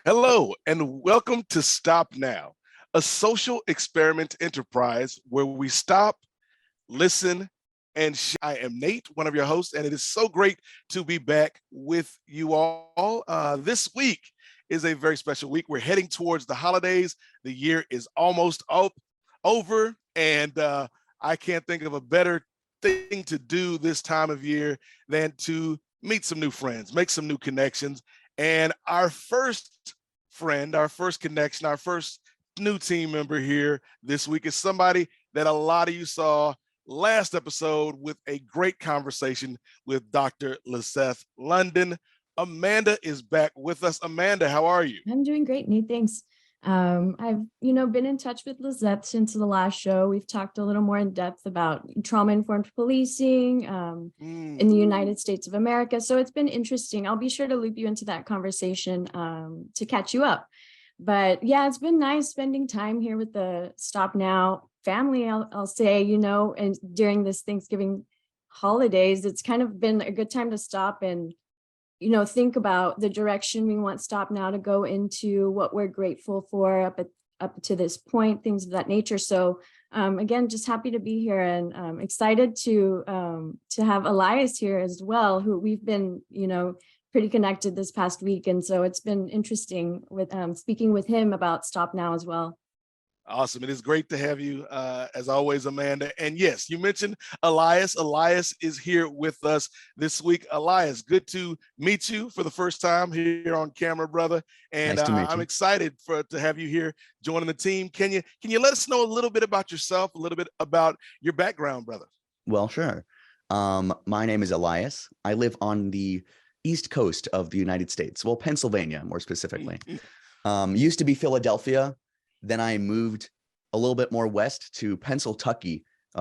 Hello, and welcome to Stop Now, a social experiment enterprise where we stop, listen, and share. I am Nate, one of your hosts, and it is so great to be back with you all. This week is a very special week. We're heading towards the holidays. The year is almost over, and I can't think of a better thing to do this time of year than to meet some new friends, make some new connections. And our first friend, our first connection, our first new team member here this week is somebody that a lot of you saw last episode with a great conversation with Dr. Liseth London. Amanda is back with us. Amanda, how are you? I'm doing great, Nate. Thanks. I've, been in touch with Liseth since the last show. We've talked a little more in depth about trauma-informed policing in the United States of America. So it's been interesting. I'll be sure to loop you into that conversation to catch you up. But yeah, it's been nice spending time here with the Stop Now family, I'll say, and during this Thanksgiving holidays, it's kind of been a good time to stop and think about the direction we want Stop Now to go into, what we're grateful for up to this point, things of that nature. So again, just happy to be here and excited to have Elias here as well, who we've been, pretty connected this past week. And so it's been interesting with speaking with him about Stop Now as well. Awesome. It is great to have you, as always, Amanda. And yes, you mentioned Elias. Elias is here with us this week. Elias, good to meet you for the first time here on camera, brother. And Nice to meet I'm you. excited to have you here joining the team. Can you let us know a little bit about yourself, a little bit about your background, brother? Well, sure. My name is Elias. I live on the East Coast of the United States. Well, Pennsylvania, more specifically. Used to be Philadelphia. Then I moved a little bit more west to Pennsylvania,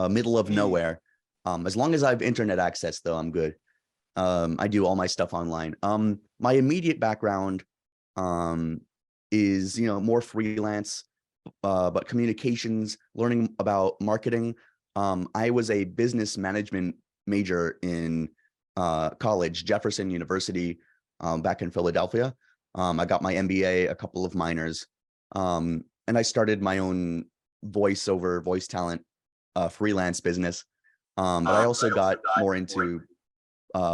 middle of nowhere. As long as I have internet access, though, I'm good. I do all my stuff online. My immediate background is, more freelance, but communications, learning about marketing. I was a business management major in college, Jefferson University, back in Philadelphia. I got my MBA, a couple of minors. And I started my own voice talent freelance business. But I also got more into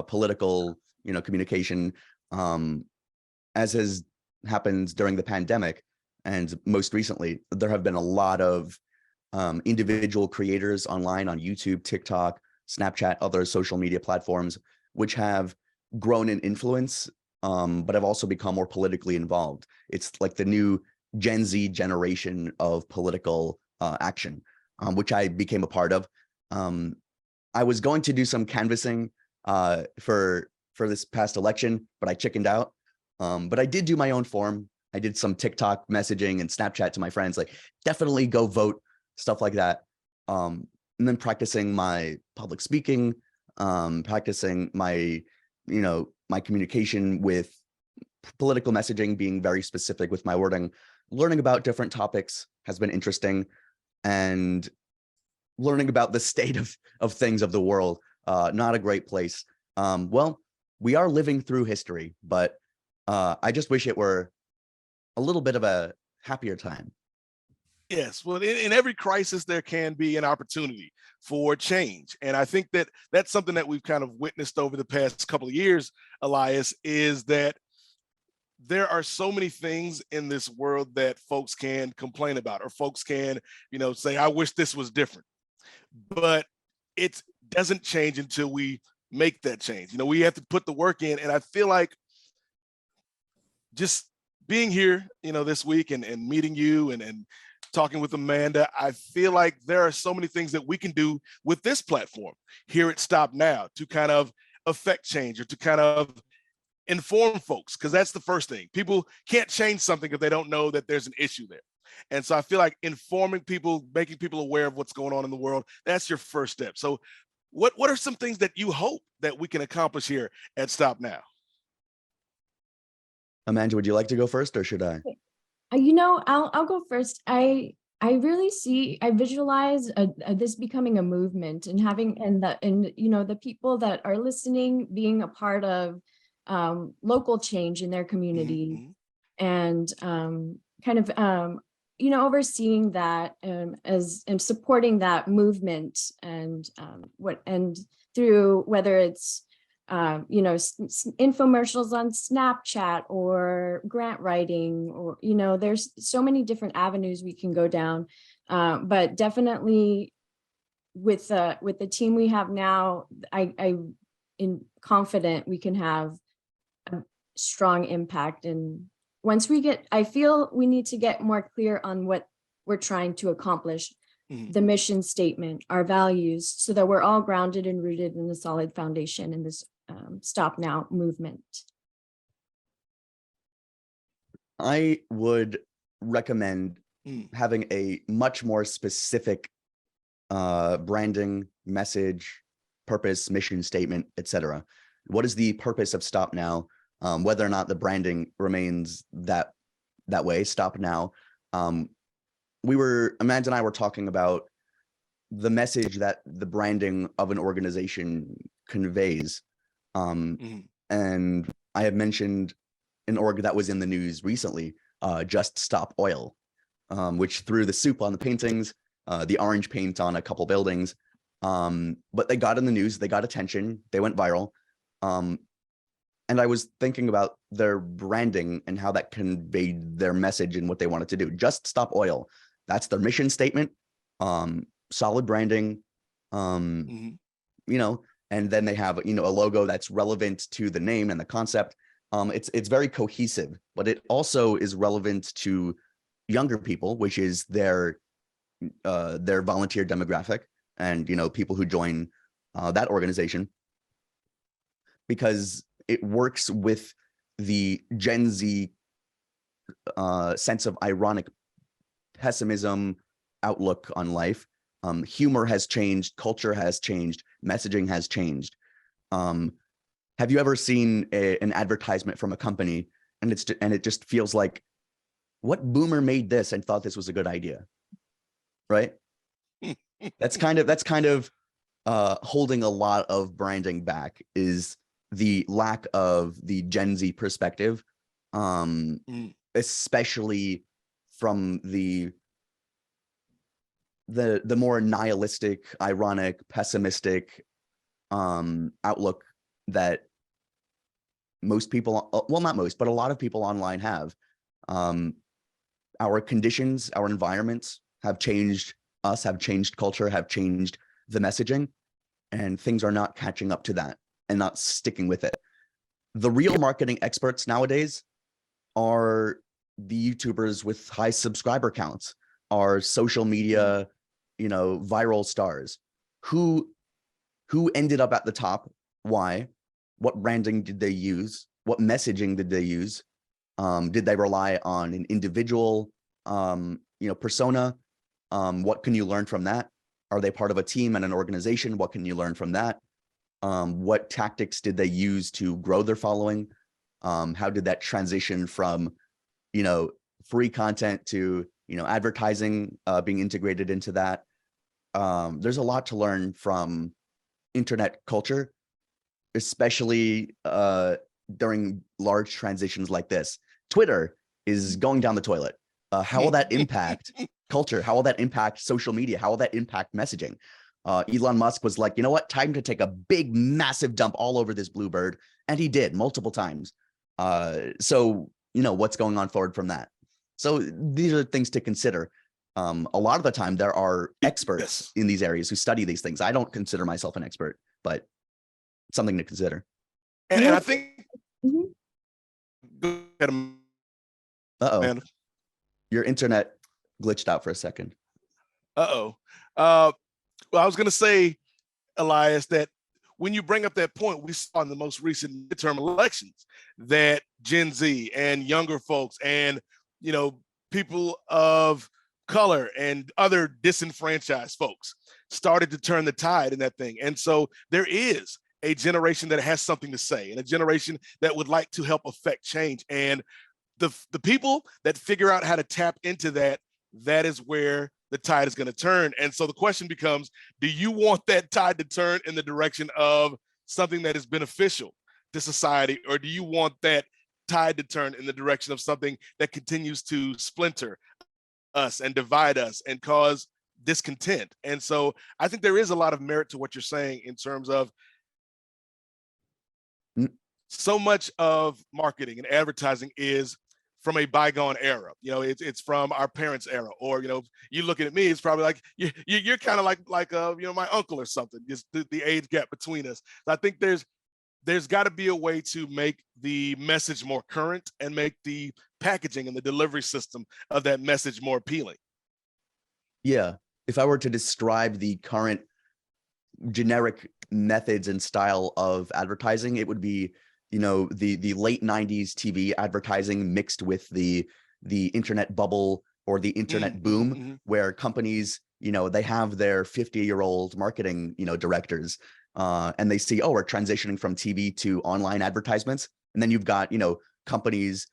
political, communication, as has happened during the pandemic. And most recently, there have been a lot of individual creators online on YouTube, TikTok, Snapchat, other social media platforms, which have grown in influence, but have also become more politically involved. It's like the new Gen Z generation of political action, which I became a part of. I was going to do some canvassing for this past election, but I chickened out. But I did do my own form. I did some TikTok messaging and Snapchat to my friends, like definitely go vote, stuff like that. And then practicing my public speaking, practicing my, my communication with political messaging, being very specific with my wording. Learning about different topics has been interesting, and learning about the state of things of the world, not a great place. Well, we are living through history, but I just wish it were a little bit of a happier time. Yes, well, in every crisis, there can be an opportunity for change. And I think that that's something that we've kind of witnessed over the past couple of years, Elias, is that there are so many things in this world that folks can complain about, or folks can, say, I wish this was different. But it doesn't change until we make that change. We have to put the work in. And I feel like just being here, this week and meeting you and talking with Amanda, I feel like there are so many things that we can do with this platform here at Stop Now to kind of affect change, or to kind of inform folks, because that's the first thing. People can't change something if they don't know that there's an issue there. And so I feel like informing people, making people aware of what's going on in the world, that's your first step. So what are some things that you hope that we can accomplish here at Stop Now? Amanda, would you like to go first, or should I? I'll go first. I visualize this becoming a movement, and the people that are listening being a part of local change in their community. and kind of overseeing that as and supporting that movement, and through whether it's infomercials on Snapchat or grant writing, or there's so many different avenues we can go down, but definitely with the team we have now, I'm confident we can have a strong impact. And once I feel we need to get more clear on what we're trying to accomplish, the mission statement, our values, so that we're all grounded and rooted in a solid foundation in this Stop Now movement. I would recommend having a much more specific branding, message, purpose, mission statement, etc. What is the purpose of Stop Now? Whether or not the branding remains that way, Stop Now. Amanda and I were talking about the message that the branding of an organization conveys. And I have mentioned an org that was in the news recently, Just Stop Oil, which threw the soup on the paintings, the orange paint on a couple buildings. But they got in the news, they got attention, they went viral. And I was thinking about their branding and how that conveyed their message and what they wanted to do. Just Stop Oil. That's their mission statement. Solid branding, and then they have, a logo that's relevant to the name and the concept. It's very cohesive, but it also is relevant to younger people, which is their volunteer demographic, and people who join that organization, because it works with the Gen Z sense of ironic pessimism outlook on life. Humor has changed, culture has changed, messaging has changed. Have you ever seen an advertisement from a company and it just feels like, what boomer made this and thought this was a good idea, right? That's kind of holding a lot of branding back, is the lack of the Gen Z perspective, especially from the more nihilistic, ironic, pessimistic outlook that most people, well, not most, but a lot of people online have. Our conditions, our environments have changed us, have changed culture, have changed the messaging, and things are not catching up to that and not sticking with it. The real marketing experts nowadays are the YouTubers with high subscriber counts, are social media, viral stars who ended up at the top. Why? What branding did they use? What messaging did they use? Did they rely on an individual, persona? What can you learn from that? Are they part of a team and an organization? What can you learn from that? What tactics did they use to grow their following? How did that transition from, free content to, advertising being integrated into that? There's a lot to learn from internet culture, especially during large transitions like this. Twitter is going down the toilet. How will that impact culture? How will that impact social media? How will that impact messaging? Elon Musk was like, you know what, time to take a big, massive dump all over this bluebird. And he did multiple times. So, what's going on forward from that? So these are things to consider. A lot of the time there are experts in these areas who study these things. I don't consider myself an expert, but it's something to consider. And I think, uh-oh, your internet glitched out for a second. Well, I was going to say, Elias, that when you bring up that point, we saw in the most recent midterm elections that Gen Z and younger folks and, people of color and other disenfranchised folks started to turn the tide in that thing. And so there is a generation that has something to say, and a generation that would like to help affect change. And the people that figure out how to tap into that is where the tide is going to turn. And so the question becomes, do you want that tide to turn in the direction of something that is beneficial to society, or do you want that tide to turn in the direction of something that continues to splinter us and divide us and cause discontent. And so I think there is a lot of merit to what you're saying in terms of so much of marketing and advertising is from a bygone era. You know, it's from our parents' era, or, you know, you looking at me, it's probably like you're kind of like you know, my uncle or something. Just the age gap between us. So I think there's got to be a way to make the message more current and make the packaging and the delivery system of that message more appealing. Yeah, if I were to describe the current generic methods and style of advertising, it would be, you know, the late 90s TV advertising mixed with the internet bubble or the internet boom, where companies, you know, they have their 50-year-old marketing, you know, directors, and they see, oh, we're transitioning from TV to online advertisements. And then you've got, you know, companies,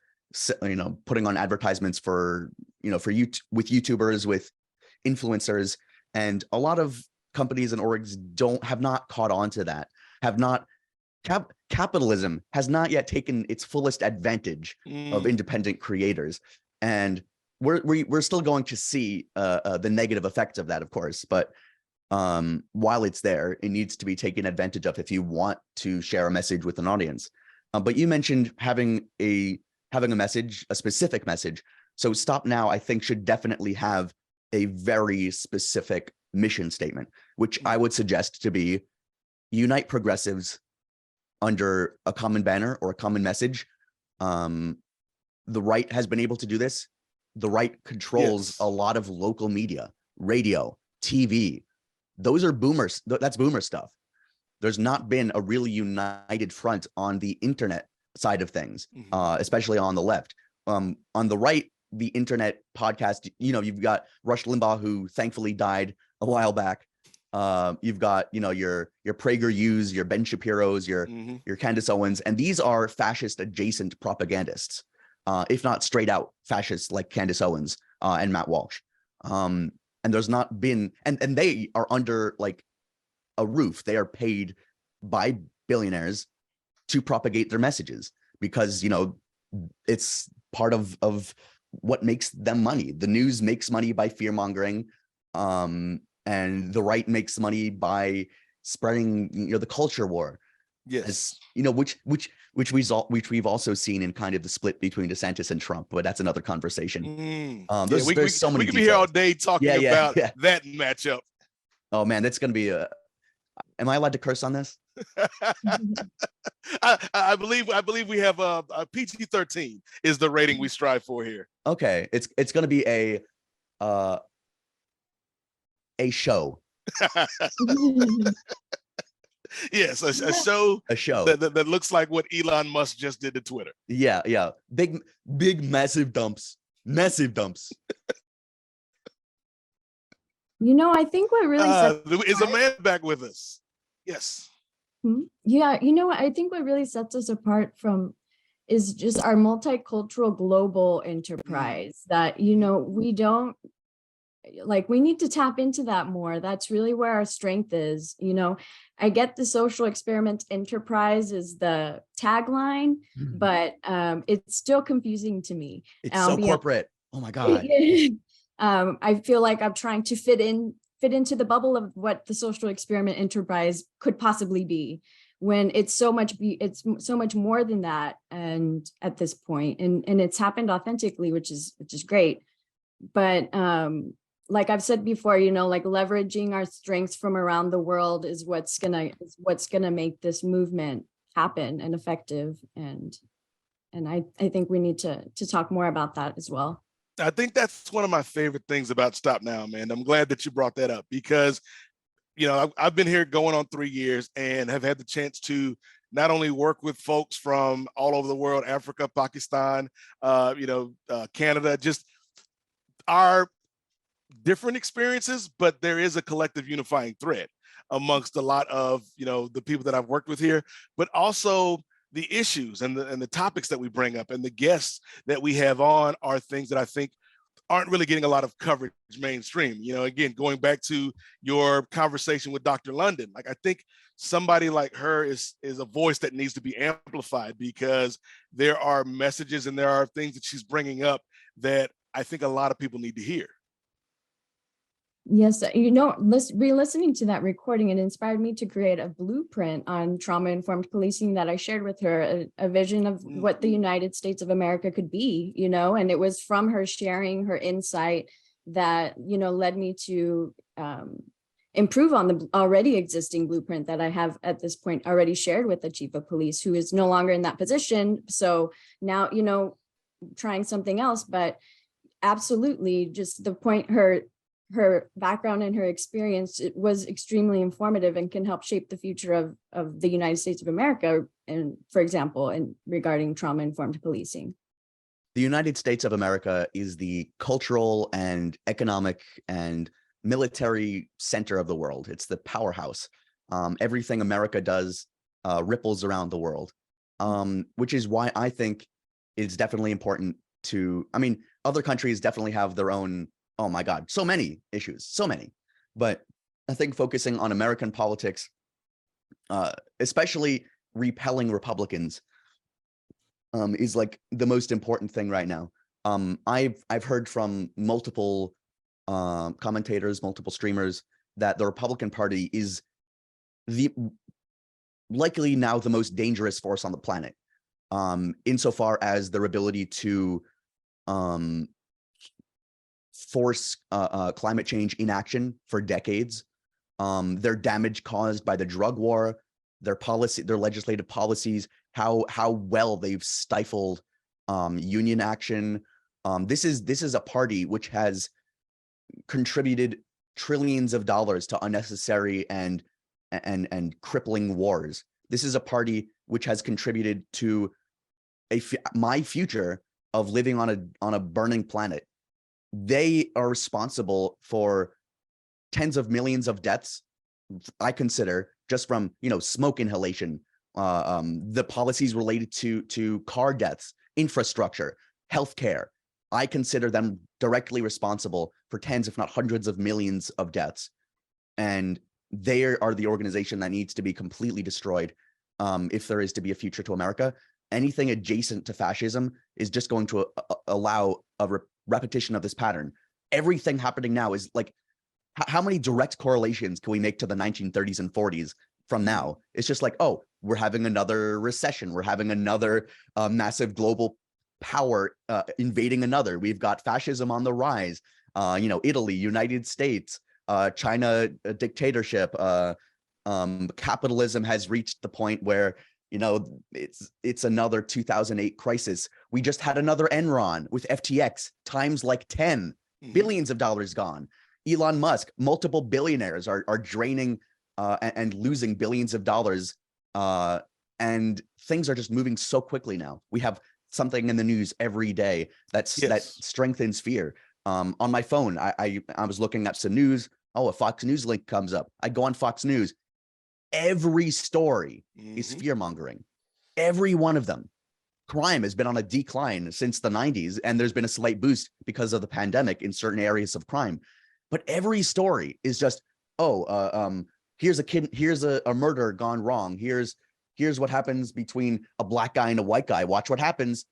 you know, putting on advertisements for, you know, with YouTubers, with influencers, and a lot of companies and orgs have not caught on to that, have not. Capitalism has not yet taken its fullest advantage of independent creators, and we're still going to see the negative effects of that, of course. But while it's there, it needs to be taken advantage of if you want to share a message with an audience. But you mentioned having a message, a specific message. So Stop Now, I think, should definitely have a very specific mission statement, which I would suggest to be unite progressives under a common banner or a common message. The right has been able to do this. The right controls a lot of local media, radio, TV. Those are boomers. That's boomer stuff. There's not been a really united front on the internet side of things, especially on the left. On the right, the internet podcast, you know, you've got Rush Limbaugh, who thankfully died a while back. You've got, you know, your PragerU's, your Ben Shapiro's, your Candace Owens, and these are fascist adjacent propagandists, if not straight out fascists like Candace Owens and Matt Walsh. And there's not been, and they are under like a roof. They are paid by billionaires to propagate their messages because, you know, it's part of what makes them money. The news makes money by fear mongering. And the right makes money by spreading, you know, the culture war. Yes, you know, which we've also seen in kind of the split between DeSantis and Trump, but that's another conversation. There's so many. We could be here all day talking about that matchup. Oh man, that's going to be a. Am I allowed to curse on this? I believe we have a PG-13 is the rating we strive for here. Okay, it's going to be a show. Yes, a show that looks like what Elon Musk just did to Twitter. Yeah, big massive dumps. You know, I think what really is a man back with us. Yes. Yeah, you know what? I think what really sets us apart from is just our multicultural global enterprise that, you know, we need to tap into that more. That's really where our strength is. You know, I get the social experiment enterprise is the tagline, but it's still confusing to me. It's so corporate. Oh my God. I feel like I'm trying to fit into the bubble of what the social experiment enterprise could possibly be, when it's so much more than that. And at this point, and it's happened authentically, which is great. But like I've said before, you know, like leveraging our strengths from around the world is what's gonna make this movement happen and effective. And I think we need to talk more about that as well. I think that's one of my favorite things about Stop Now, man. I'm glad that you brought that up because, you know, I've been here going on 3 years and have had the chance to not only work with folks from all over the world, Africa, Pakistan, Canada, just our different experiences, but there is a collective unifying thread amongst a lot of, you know, the people that I've worked with here, but also the issues and the topics that we bring up and the guests that we have on are things that I think aren't really getting a lot of coverage mainstream. You know, again, going back to your conversation with Dr. London, like I think somebody like her is a voice that needs to be amplified, because there are messages and there are things that she's bringing up that I think a lot of people need to hear. Yes, you know, re-listening to that recording, it inspired me to create a blueprint on trauma-informed policing that I shared with her, a vision of what the United States of America could be, you know, and it was from her sharing her insight that, you know, led me to improve on the already existing blueprint that I have at this point already shared with the chief of police, who is no longer in that position. So now, you know, trying something else, but absolutely just the point, her background and her experience, it was extremely informative and can help shape the future of the United States of America. And for example, and regarding trauma-informed policing. The United States of America is the cultural and economic and military center of the world. It's the powerhouse. Everything America does ripples around the world, which is why I think it's definitely important to, I mean, other countries definitely have their own, oh my God, so many issues, so many. But I think focusing on American politics, especially repelling Republicans, is like the most important thing right now. I've heard from multiple commentators, multiple streamers, that the Republican Party is likely now the most dangerous force on the planet, insofar as their ability to force climate change inaction for decades, their damage caused by the drug war, their legislative policies, how well they've stifled union action. This is a party which has contributed trillions of dollars to unnecessary and crippling wars. This is a party which has contributed to my future of living on a burning planet. They are responsible for tens of millions of deaths, I consider, just from, you know, smoke inhalation, the policies related to car deaths, infrastructure, healthcare. I consider them directly responsible for tens, if not hundreds of millions of deaths. And they are the organization that needs to be completely destroyed if there is to be a future to America. Anything adjacent to fascism is just going to allow a repetition of this pattern. Everything happening now is like, how many direct correlations can we make to the 1930s and 40s from now? It's just like, oh, we're having another recession. We're having another massive global power invading another. We've got fascism on the rise. You know, Italy, United States, China dictatorship. Capitalism has reached the point where, you know, it's another 2008 crisis. We just had another Enron with FTX times like 10, billions of dollars gone. Elon Musk, multiple billionaires are draining and losing billions of dollars. And things are just moving so quickly now. We have something in the news every day that strengthens fear. On my phone, I was looking at some news. Oh, a Fox News link comes up. I go on Fox News. Every story is fear-mongering. Every one of them. Crime has been on a decline since the 90s, and there's been a slight boost because of the pandemic in certain areas of crime. But every story is just, here's a kid, here's a murder gone wrong. Here's what happens between a black guy and a white guy. Watch what happens.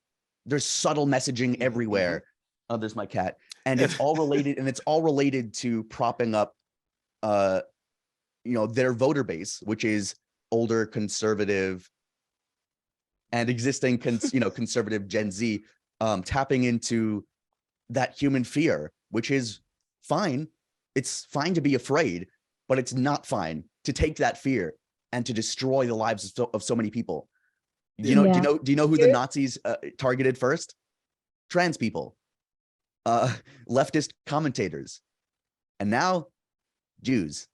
There's subtle messaging everywhere. Oh, there's my cat. And it's all related, and it's all related to propping up you know, their voter base, which is older, conservative, and existing conservative Gen Z, tapping into that human fear, which is fine. It's fine to be afraid, but it's not fine to take that fear and to destroy the lives of so many people. Do you know who the Nazis targeted first? Trans people, leftist commentators, and now Jews.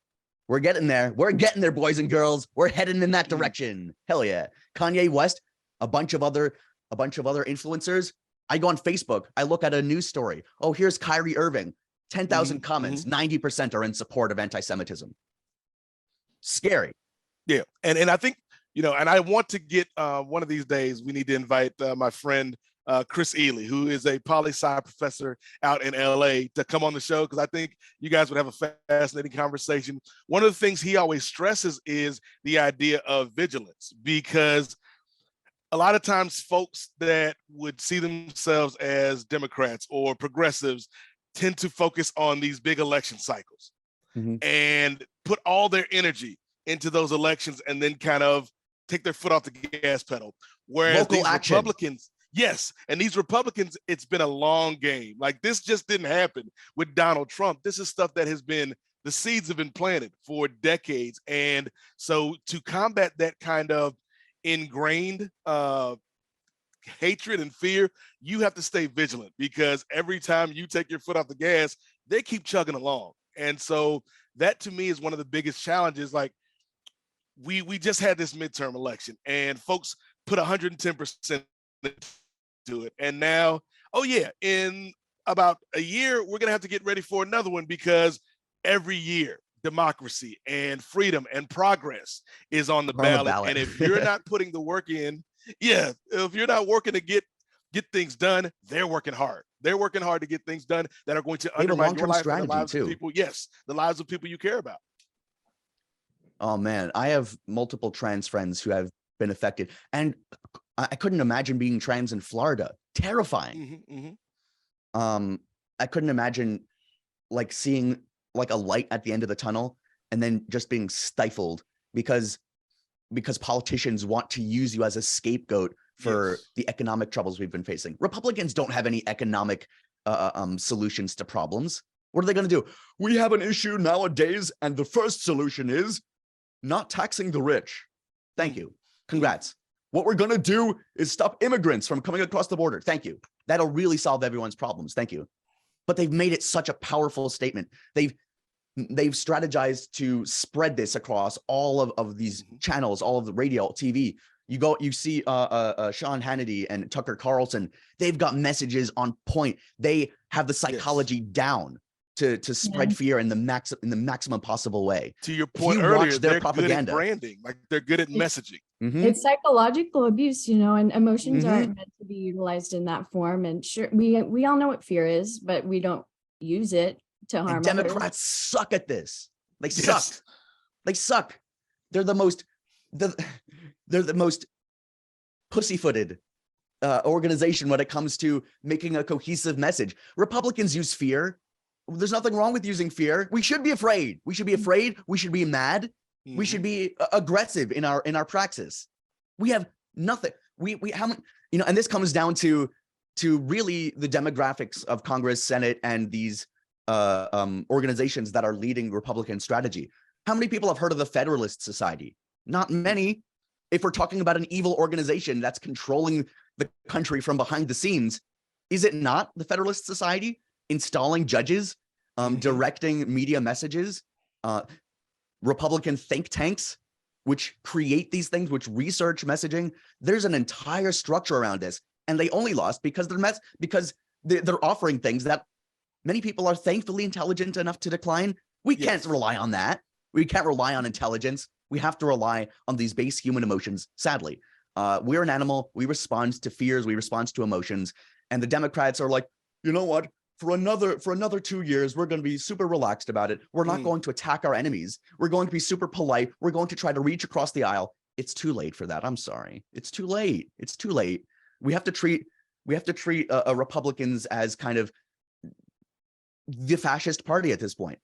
We're getting there. We're getting there, boys and girls. We're heading in that direction. Hell yeah. Kanye West, a bunch of other influencers. I go on Facebook. I look at a news story. Oh, here's Kyrie Irving. 10,000 comments. 90% are in support of anti-Semitism. Scary. Yeah. And I think, you know, and I want to get one of these days, we need to invite my friend Chris Ely, who is a poli-sci professor out in LA, to come on the show, because I think you guys would have a fascinating conversation. One of the things he always stresses is the idea of vigilance, because a lot of times folks that would see themselves as Democrats or progressives tend to focus on these big election cycles and put all their energy into those elections and then kind of take their foot off the gas pedal. Whereas local these action. Republicans, yes, and these Republicans, it's been a long game. Like, this just didn't happen with Donald Trump. This is stuff that has been, the seeds have been planted for decades. And so to combat that kind of ingrained hatred and fear, you have to stay vigilant, because every time you take your foot off the gas, they keep chugging along. And so that, to me, is one of the biggest challenges. Like, we just had this midterm election and folks put 110% into it. And now, oh yeah, in about a year, we're gonna have to get ready for another one, because every year democracy and freedom and progress is on the ballot. And if you're not putting the work in, if you're not working to get things done, they're working hard. They're working hard to get things done that are going to undermine your life and the lives of people. Yes, the lives of people you care about. Oh man, I have multiple trans friends who have been affected, and I couldn't imagine being trans in Florida. Terrifying. I couldn't imagine like seeing like a light at the end of the tunnel and then just being stifled because politicians want to use you as a scapegoat for the economic troubles we've been facing. Republicans don't have any economic solutions to problems. What are they going to do? We have an issue nowadays, and the first solution is not taxing the rich. Thank you. Congrats. What we're going to do is stop immigrants from coming across the border. Thank you. That'll really solve everyone's problems. Thank you. But they've made it such a powerful statement. They've strategized to spread this across all of these channels, all of the radio, TV. You see Sean Hannity and Tucker Carlson. They've got messages on point. They have the psychology down to spread fear in the maximum possible way. To your point earlier, their they're propaganda. good at branding. Like, they're good at messaging. It's psychological abuse, and emotions aren't meant to be utilized in that form. And sure, we all know what fear is, but we don't use it to harm and Democrats others. suck at this. They suck. They suck. They're the most pussyfooted organization when it comes to making a cohesive message. Republicans use fear. There's nothing wrong with using fear. We should be afraid. We should be afraid. We should be mad. We should be aggressive in our praxis. We have nothing. We haven't, and this comes down to really the demographics of Congress, Senate, and these organizations that are leading Republican strategy. How many people have heard of the Federalist Society? Not many. If we're talking about an evil organization that's controlling the country from behind the scenes, is it not the Federalist Society installing judges, directing media messages, Republican think tanks, which create these things, which research messaging? There's an entire structure around this, and they only lost because they're offering things that many people are thankfully intelligent enough to decline. We can't rely on that. We can't rely on intelligence. We have to rely on these base human emotions. Sadly, we're an animal. We respond to fears. We respond to emotions. And the Democrats are like, you know what? For another 2 years, we're going to be super relaxed about it. We're not going to attack our enemies. We're going to be super polite. We're going to try to reach across the aisle. It's too late for that. I'm sorry. It's too late. It's too late. We have to treat Republicans as kind of the fascist party at this point.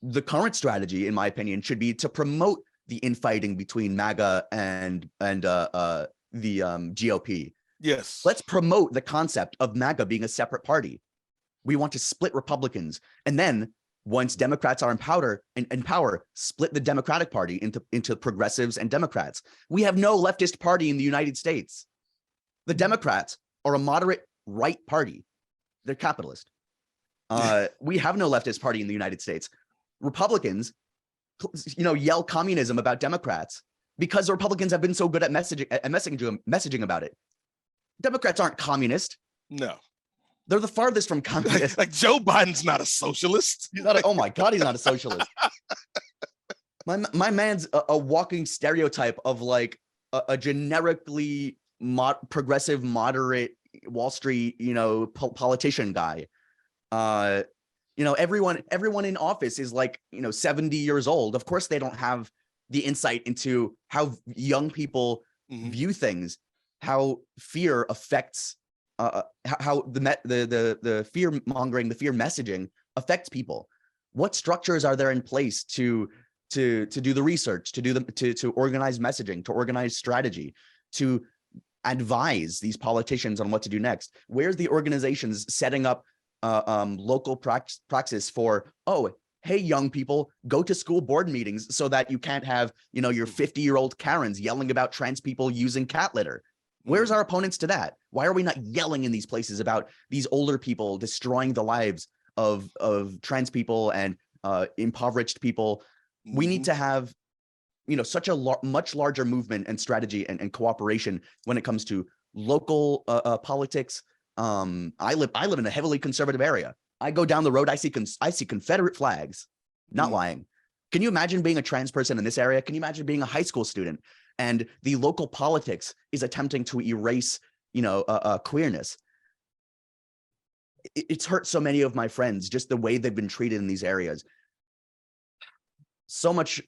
The current strategy, in my opinion, should be to promote the infighting between MAGA and the GOP. Yes. Let's promote the concept of MAGA being a separate party. We want to split Republicans, and then once Democrats are in power, split the Democratic Party into progressives and Democrats. We have no leftist party in the United States. The Democrats are a moderate right party. They're capitalist. We have no leftist party in the United States. Republicans, yell communism about Democrats because the Republicans have been so good at messaging about it. Democrats aren't communist. No. They're the farthest from communist. Like Joe Biden's not a socialist. He's not. Oh my God, he's not a socialist. My man's a walking stereotype of like a generically progressive, moderate, Wall Street, politician guy. Everyone in office is like, 70 years old. Of course, they don't have the insight into how young people view things, how fear affects, how the fear mongering, the fear messaging affects people. What structures are there in place to do the research, to organize messaging, to organize strategy, to advise these politicians on what to do next? Where's the organizations setting up local praxis for, oh, hey, young people, go to school board meetings so that you can't have, your 50-year-old Karens yelling about trans people using cat litter? Where's our opponents to that? Why are we not yelling in these places about these older people destroying the lives of trans people and impoverished people? We need to have, such a much larger movement and strategy and cooperation when it comes to local politics. I live in a heavily conservative area. I go down the road, I see Confederate flags. Not lying. Can you imagine being a trans person in this area? Can you imagine being a high school student and the local politics is attempting to erase, queerness? It's hurt so many of my friends, just the way they've been treated in these areas. So much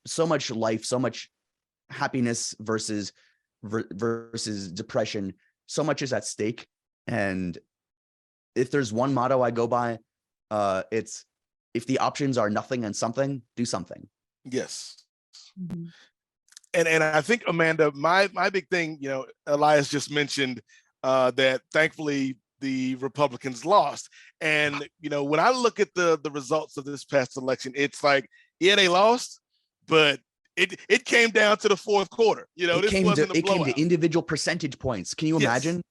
life, so much happiness versus depression. So much is at stake. And if there's one motto I go by, it's, if the options are nothing and something, do something. Yes. And I think, Amanda, my big thing, Elias just mentioned that thankfully the Republicans lost. And, when I look at the results of this past election, it's like, yeah, they lost, but it came down to the fourth quarter. This wasn't a blowout. Came to individual percentage points. Can you imagine?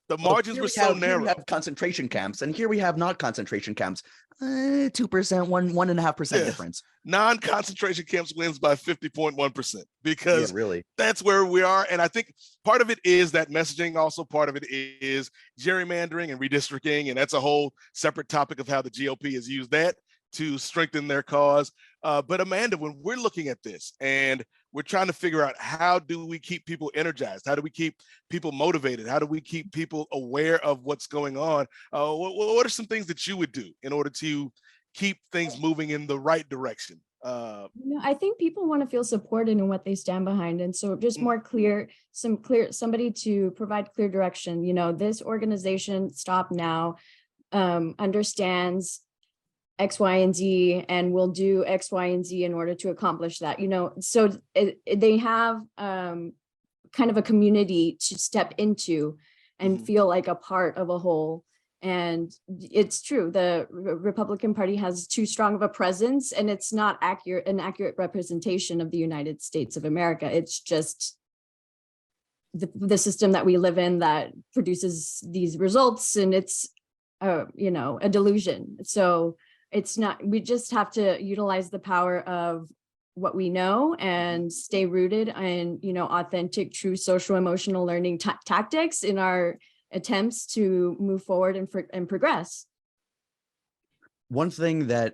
The margins were so narrow. Here we have concentration camps, and here we have not concentration camps. 2%, 1.5% difference. Non-concentration camps wins by 50.1% because really, that's where we are. And I think part of it is that messaging. Also, part of it is gerrymandering and redistricting, and that's a whole separate topic of how the GOP has used that to strengthen their cause. But Amanda, when we're looking at this and we're trying to figure out how do we keep people energized, how do we keep people motivated, how do we keep people aware of what's going on, what are some things that you would do in order to keep things moving in the right direction? I think people want to feel supported in what they stand behind, and so just more somebody to provide clear direction. This organization, Stop Now, understands X, Y, and Z, and will do X, Y, and Z in order to accomplish that. So they have kind of a community to step into and feel like a part of a whole. And it's true, the Republican Party has too strong of a presence, and it's not an accurate representation of the United States of America. It's just the system that we live in that produces these results, and it's a delusion. So it's not, we just have to utilize the power of what we know and stay rooted in, authentic, true social emotional learning tactics in our attempts to move forward and progress. One thing that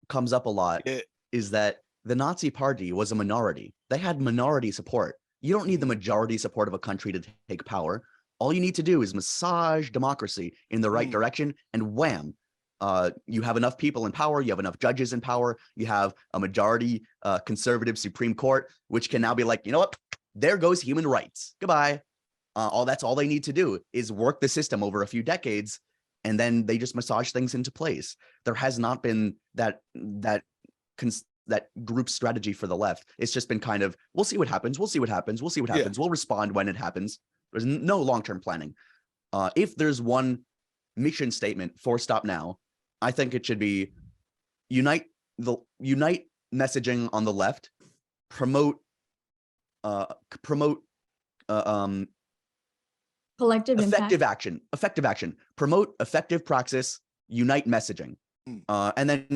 comes up a lot is that the Nazi Party was a minority. They had minority support. You don't need the majority support of a country to take power. All you need to do is massage democracy in the right direction, and wham, you have enough people in power, you have enough judges in power, you have a majority conservative Supreme Court, which can now be like, you know what, there goes human rights. Goodbye. That's all they need to do is work the system over a few decades, and then they just massage things into place. There has not been that group strategy for the left. It's just been kind of, we'll see what happens, we'll see what happens, we'll see what happens, we'll respond when it happens. There's no long-term planning. If there's one mission statement for Stop Now, I think it should be unite messaging on the left, promote collective effective impact. action, promote effective praxis, unite messaging, and then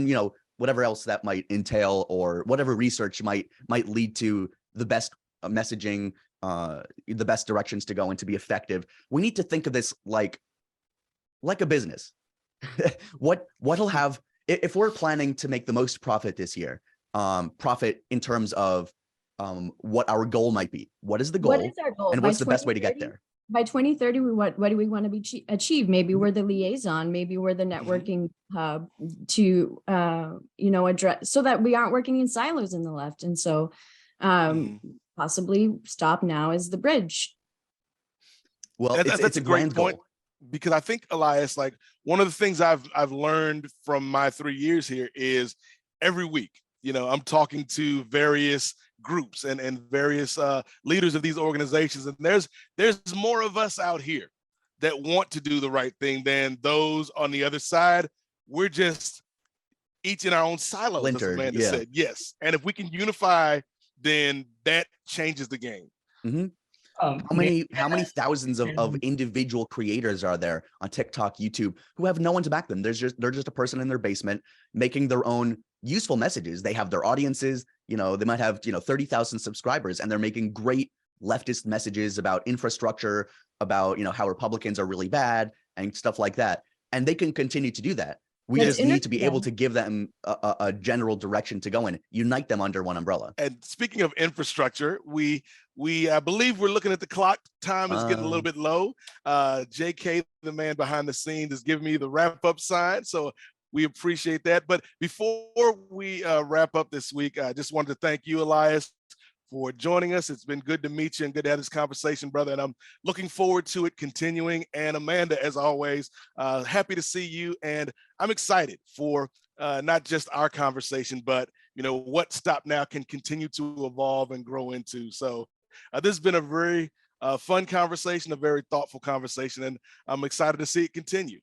whatever else that might entail, or whatever research might lead to the best messaging, the best directions to go and to be effective. We need to think of this like a business. What'll have, if we're planning to make the most profit this year, profit in terms of what our goal might be. What is the goal? What is our goal? And what's the best way to get there? by 2030, what do we want to achieve? Maybe we're the liaison, maybe we're the networking hub to, address, so that we aren't working in silos in the left. And so possibly Stop Now is the bridge. Well, That's a a great grand point, goal. because I think, Elias, like, one of the things I've learned from my 3 years here is every week, I'm talking to various groups and various leaders of these organizations, and there's more of us out here that want to do the right thing than those on the other side. We're just each in our own silos, as Splintered, Amanda yeah. said. Yes, and if we can unify, then that changes the game. How many thousands of individual creators are there on TikTok, YouTube, who have no one to back them? They're just a person in their basement making their own useful messages. They have their audiences, they might have 30,000 subscribers, and they're making great leftist messages about infrastructure, about how Republicans are really bad and stuff like that. And they can continue to do that. We just need to be able to give them a general direction to go in, unite them under one umbrella. And speaking of infrastructure, we I believe we're looking at the clock. Time is getting a little bit low. JK, the man behind the scenes, is giving me the wrap up sign. So we appreciate that. But before we wrap up this week, I just wanted to thank you, Elias, for joining us. It's been good to meet you and good to have this conversation, brother. And I'm looking forward to it continuing. And Amanda, as always, happy to see you. And I'm excited for not just our conversation, but what Stop Now can continue to evolve and grow into. So this has been a very fun conversation, a very thoughtful conversation, and I'm excited to see it continue.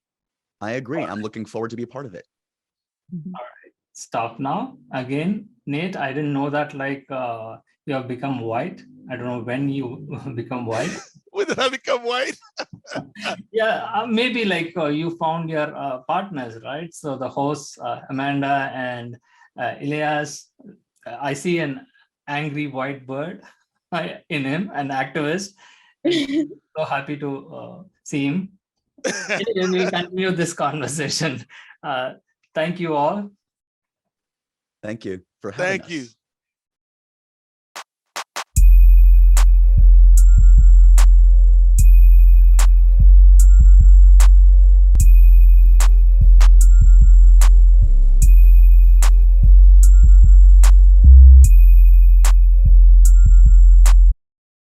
I agree. I'm looking forward to be a part of it. All right. Stop Now. Again, Nate, I didn't know that you have become white. I don't know when you become white. When did I become white? Yeah, maybe you found your partners, right? So the hosts, Amanda and Elias, I see an angry white bird in him, an activist. So happy to see him. And we'll continue this conversation. Thank you all. Thank you for having us. Thank you.